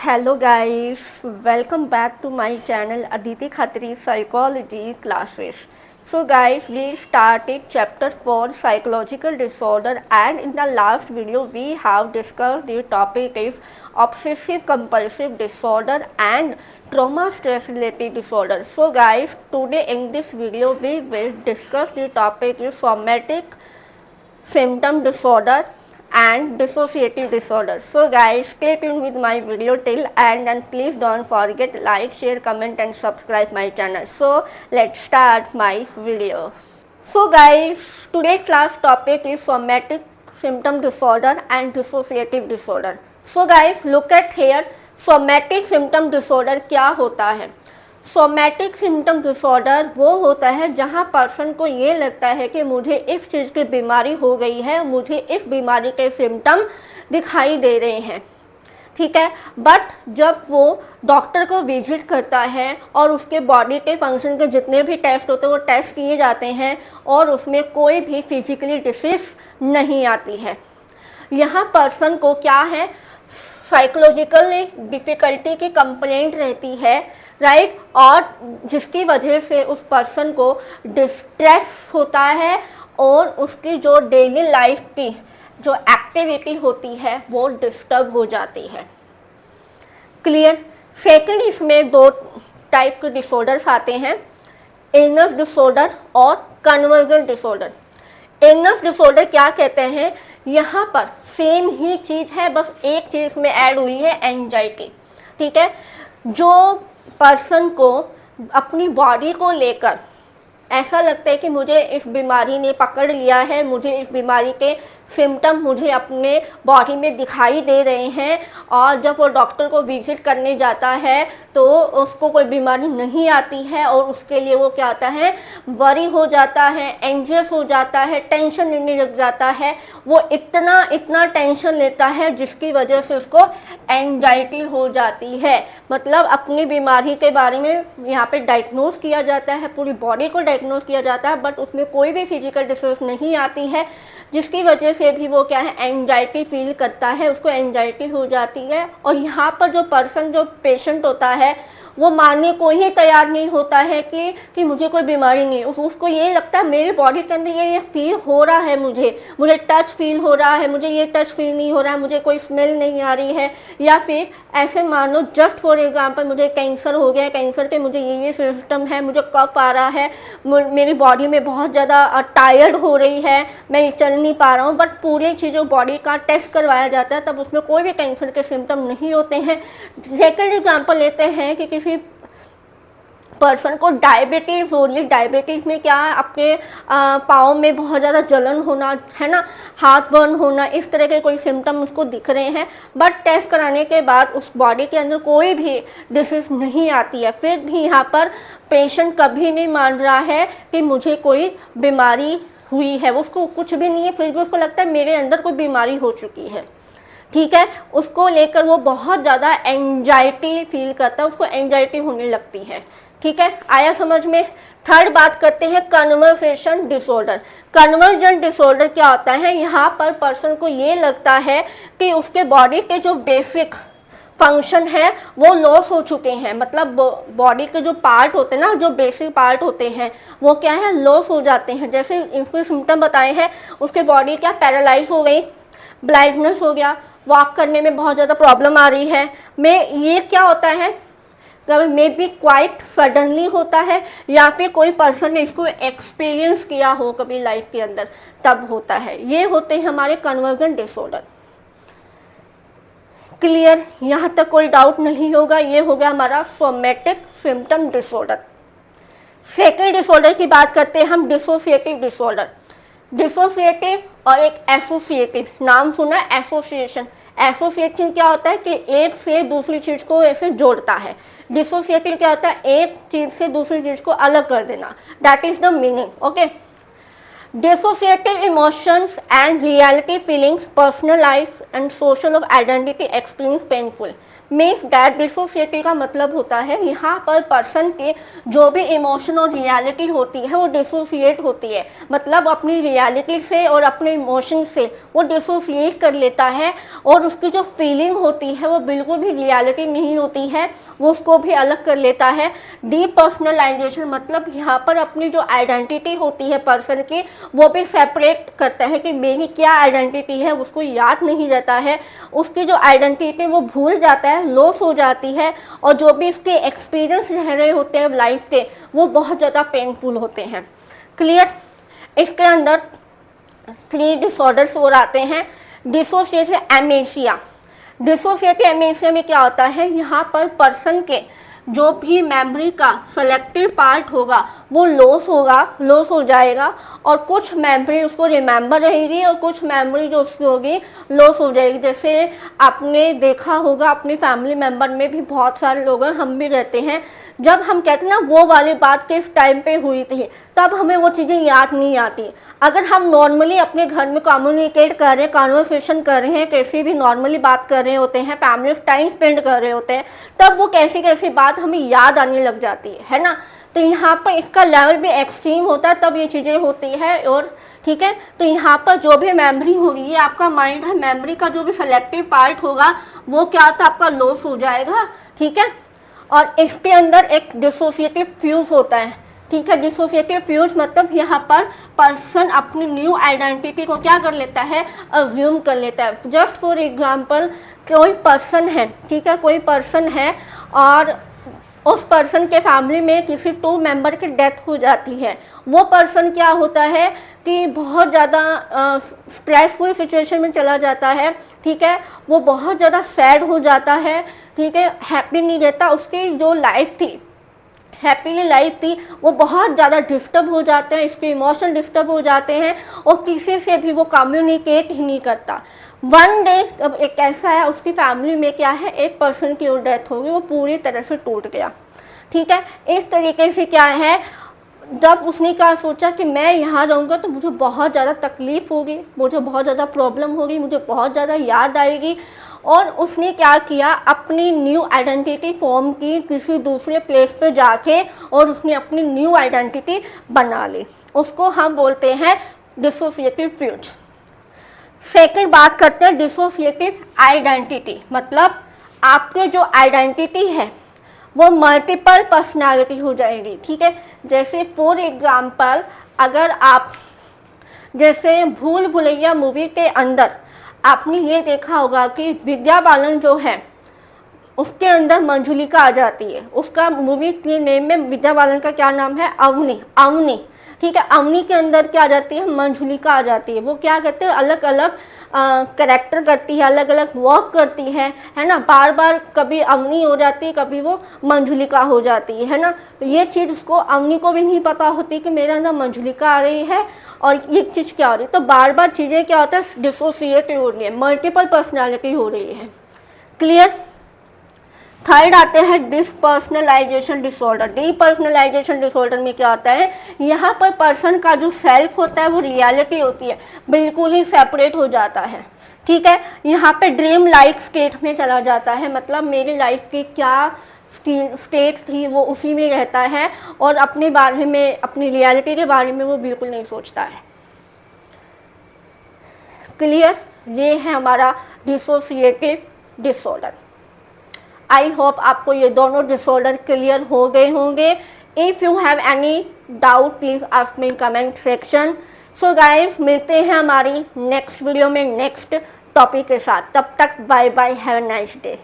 Hello guys, welcome back to my channel Aditi Khatri Psychology Classes. So guys, we started chapter 4 psychological disorder, and in the last video we have discussed the topic is obsessive compulsive disorder and trauma stress related disorder. So guys, today in this video we will discuss the topic is somatic symptom disorder and dissociative disorder. So guys, stay tuned with my video till end, and please don't forget like, share, comment and subscribe my channel. So let's start my video. So guys, today's class topic is somatic symptom disorder and dissociative disorder. So guys, look at here, somatic symptom disorder क्या होता है? Somatic symptom disorder वो होता है जहाँ person को ये लगता है कि मुझे इस चीज़ की बीमारी हो गई है, मुझे इस बीमारी के सिम्टम दिखाई दे रहे हैं, ठीक है। बट जब वो डॉक्टर को विजिट करता है और उसके बॉडी के फंक्शन के जितने भी टेस्ट होते हैं वो टेस्ट किए जाते हैं और उसमें कोई भी फिजिकली डिसीज नहीं आती है। यहाँ पर्सन को क्या है, साइकोलॉजिकल डिफ़िकल्टी की कंप्लेंट रहती है, राइट, और जिसकी वजह से उस पर्सन को डिस्ट्रेस होता है और उसकी जो डेली लाइफ की जो एक्टिविटी होती है वो डिस्टर्ब हो जाती है। क्लियर। सेकंड, इसमें दो टाइप के डिसऑर्डर्स आते हैं, इलनेस डिसऑर्डर और कन्वर्जन डिसऑर्डर। इलनेस डिसऑर्डर क्या कहते हैं, यहाँ पर सेम ही चीज़ है, बस एक चीज़ में ऐड हुई है एंजाइटी, ठीक है। जो पर्सन को अपनी बॉडी को लेकर ऐसा लगता है कि मुझे इस बीमारी ने पकड़ लिया है, मुझे इस बीमारी के सिम्टम मुझे अपने बॉडी में दिखाई दे रहे हैं, और जब वो डॉक्टर को विजिट करने जाता है तो उसको कोई बीमारी नहीं आती है और उसके लिए वो क्या आता है, वरी हो जाता है, एंजियस हो जाता है, टेंशन लेने लग जाता है। वो इतना टेंशन लेता है जिसकी वजह से उसको एंजाइटी हो जाती है। मतलब अपनी बीमारी के बारे में यहाँ पे डायग्नोज किया जाता है, पूरी बॉडी को डायग्नोज किया जाता है, बट उसमें कोई भी फिजिकल डिसीज नहीं आती है, जिसकी वजह से भी वो क्या है, एंजाइटी फील करता है, उसको एंजाइटी हो जाती है। और यहाँ पर जो पर्सन, जो पेशेंट होता है, वो मानने को ही तैयार नहीं होता है कि मुझे कोई बीमारी नहीं। उसको ये लगता है मेरी बॉडी के अंदर ये फील हो रहा है, मुझे टच फील हो रहा है, मुझे ये टच फील नहीं हो रहा है, मुझे कोई स्मेल नहीं आ रही है, या फिर ऐसे मानो जस्ट फॉर एग्जांपल मुझे कैंसर हो गया है, कैंसर के मुझे ये सिस्टम है, मुझे कफ आ रहा है, मेरी बॉडी में बहुत ज़्यादा टायर्ड हो रही है, मैं चल नहीं पा रहा हूँ, बट पूरी चीज़ों बॉडी का टेस्ट करवाया जाता है तब उसमें कोई भी कैंसर के सिम्टम नहीं होते हैं। सेकेंड एग्जाम्पल लेते हैं कि किसी पर्सन को डायबिटीज़ हो रही है, डायबिटीज़ में क्या है, आपके पाँव में बहुत ज़्यादा जलन होना, है ना, हाथ बर्न होना, इस तरह के कोई सिम्टम उसको दिख रहे हैं, बट टेस्ट कराने के बाद उस बॉडी के अंदर कोई भी डिसीज़ नहीं आती है। फिर भी यहाँ पर पेशेंट कभी नहीं मान रहा है कि मुझे कोई बीमारी हुई है, उसको कुछ भी नहीं है, फिर भी उसको लगता है मेरे अंदर कोई बीमारी हो चुकी है, ठीक है। उसको लेकर वो बहुत ज़्यादा एंजाइटी फील करता है, उसको एंजाइटी होने लगती है, ठीक है। आया समझ में। थर्ड बात करते हैं कन्वर्सेशन डिसऑर्डर। कन्वर्जन डिसऑर्डर क्या होता है, यहाँ पर पर्सन को ये लगता है कि उसके बॉडी के जो बेसिक फंक्शन है वो लॉस हो चुके हैं, मतलब बॉडी के जो पार्ट होते हैं ना, जो बेसिक पार्ट होते हैं वो क्या है, लॉस हो जाते हैं। जैसे इसमें सिम्टम बताए हैं, उसके बॉडी क्या पैरालाइज हो गई, ब्लाइंडनेस हो गया, वॉक करने में बहुत ज़्यादा प्रॉब्लम आ रही है। ये क्या होता है, मे बी क्वाइट सडनली होता है, या फिर कोई पर्सन ने इसको एक्सपीरियंस किया हो कभी लाइफ के अंदर, तब होता है। ये होते हैं हमारे कन्वर्जन डिसऑर्डर। क्लियर, यहाँ तक कोई डाउट नहीं होगा। ये हो गया हमारा somatic symptom disorder. Second disorder की बात करते हैं हम, डिसोसिएटिव डिसऑर्डर। डिसोसिएटिव और एक एसोसिएटिव, नाम सुना, एसोसिएशन। एसोसिएशन क्या होता है कि एक से दूसरी चीज़ को ऐसे जोड़ता है। डिसोसिएटिव क्या होता है, एक चीज़ से दूसरी चीज़ को अलग कर देना, that is the meaning, okay. Dissociative emotions and reality feelings, personal life and social of identity experience painful. Means that dissociative का मतलब होता है यहाँ पर पर्सन के जो भी इमोशन और रियलिटी होती है वो डिसोसिएट होती है, मतलब अपनी रियलिटी से और अपने इमोशन से वो डिसोसिएट कर लेता है और उसकी जो फीलिंग होती है वो बिल्कुल भी रियलिटी नहीं होती है, वो उसको भी अलग कर लेता है। डीपर्सनलाइजेशन मतलब यहाँ पर अपनी जो आइडेंटिटी होती है पर्सन की वो भी सेपरेट करता है कि मेरी क्या आइडेंटिटी है, उसको याद नहीं रहता है, उसकी जो आइडेंटिटी वो भूल जाता है, लॉस हो जाती है, और जो भी इसके एक्सपीरियंस रह रहे होते हैं लाइफ के वो बहुत ज़्यादा पेनफुल होते हैं। क्लियर? इसके अंदर 3 डिसऑर्डर्स और आते हैं। डिसोसिएटिव एमेशिया। डिसोसिएटिव एमेशिया में क्या होता है, यहाँ पर पर्सन के जो भी मेमोरी का सेलेक्टेड पार्ट होगा वो लॉस हो जाएगा, और कुछ मेमोरी उसको रिमेंबर रहेगी और कुछ मेमोरी जो उसकी होगी लॉस हो जाएगी। जैसे आपने देखा होगा अपनी फैमिली मेम्बर में भी बहुत सारे लोग हैं, हम भी रहते हैं, जब हम कहते हैं ना वो वाली बात किस टाइम पे हुई थी, तब हमें वो चीज़ें याद नहीं आती। अगर हम नॉर्मली अपने घर में कम्युनिकेट कर रहे हैं, कन्वर्सेशन कर रहे हैं, कैसी भी नॉर्मली बात कर रहे होते हैं, फैमिली टाइम स्पेंड कर रहे होते हैं, तब वो कैसी कैसी बात हमें याद आने लग जाती है ना। तो यहाँ पर इसका लेवल भी एक्सट्रीम होता है, तब ये चीज़ें होती है। और ठीक है, तो यहाँ पर जो भी मेमोरी होगी, ये आपका माइंड है, मेमोरी का जो भी सेलेक्टिव पार्ट होगा वो क्या था, आपका लॉस हो जाएगा। ठीक है, और इसके अंदर एक डिसोसिएटिव फ्यूज होता है। ठीक है, डिसोसिएटिव फ्यूज मतलब यहाँ पर पर्सन अपनी न्यू आइडेंटिटी को क्या कर लेता है, अज्यूम कर लेता है। जस्ट फॉर एग्जांपल, कोई पर्सन है, ठीक है, कोई पर्सन है और उस पर्सन के फैमिली में किसी 2 मेंबर की डेथ हो जाती है। वो पर्सन क्या होता है कि बहुत ज़्यादा स्ट्रेसफुल सिचुएशन में चला जाता है। ठीक है, वो बहुत ज़्यादा सैड हो जाता है। ठीक है, हैप्पी नहीं रहता, उसकी जो लाइफ थी, हैप्पीली लाइफ थी, वो बहुत ज़्यादा डिस्टर्ब हो जाते हैं, इसके इमोशन डिस्टर्ब हो जाते हैं और किसी से भी वो कम्युनिकेट ही नहीं करता। वन डे अब एक ऐसा है, उसकी फैमिली में क्या है, एक पर्सन की और डेथ हो गई, वो पूरी तरह से टूट गया। ठीक है, इस तरीके से क्या है, जब उसने क्या सोचा कि मैं यहाँ रहूँगा तो मुझे बहुत ज़्यादा तकलीफ़ होगी, मुझे बहुत ज़्यादा प्रॉब्लम होगी, मुझे बहुत ज़्यादा याद आएगी, और उसने क्या किया, अपनी न्यू आइडेंटिटी फॉर्म की किसी दूसरे प्लेस पे जाके, और उसने अपनी न्यू आइडेंटिटी बना ली। उसको हम बोलते हैं डिसोसिएटिव फ्यूज। सेकंड बात करते हैं डिसोसिएटिव आइडेंटिटी, मतलब आपके जो आइडेंटिटी है वो मल्टीपल पर्सनालिटी हो जाएगी। ठीक है, जैसे फॉर एग्जाम्पल, अगर आप जैसे भूल भुलैया मूवी के अंदर आपने ये देखा होगा कि विद्या बालन जो है उसके अंदर मंजुलिका आ जाती है। उसका मूवी के नेम में विद्या बालन का क्या नाम है, अवनी। ठीक है, अवनी के अंदर क्या आ जाती है, मंजुलिका आ जाती है। वो क्या कहते हैं, अलग अलग कैरेक्टर करती है, अलग अलग वर्क करती है ना, बार बार कभी अवनी हो जाती है, कभी वो मंजुलिका हो जाती है ना। तो ये चीज़ उसको, अवनी को भी नहीं पता होती कि मेरा अंदर मंजुलिका आ रही है और ये चीज़ क्या हो रही है। तो बार बार चीज़ें क्या होता है, डिसोसिएट हो रही है, मल्टीपल पर्सनैलिटी हो रही है। क्लियर? थर्ड आते हैं डिसपर्सनलाइजेशन डिसऑर्डर। डिपर्सनलाइजेशन डिसऑर्डर में क्या होता है, यहाँ पर पर्सन का जो सेल्फ होता है वो रियलिटी होती है बिल्कुल ही सेपरेट हो जाता है। ठीक है, यहाँ पे ड्रीम लाइफ स्टेट में चला जाता है, मतलब मेरी लाइफ की क्या स्टेट थी वो उसी में रहता है, और अपने बारे में, अपनी रियलिटी के बारे में वो बिल्कुल नहीं सोचता है। क्लियर? ये है हमारा डिसोसिएटिव डिसऑर्डर। आई होप आपको ये दोनों डिसऑर्डर क्लियर हो गए होंगे। If you have any doubt please ask me in comment section. So guys, मिलते हैं हमारी नेक्स्ट वीडियो में नेक्स्ट टॉपिक के साथ। तब तक bye bye, have a nice day.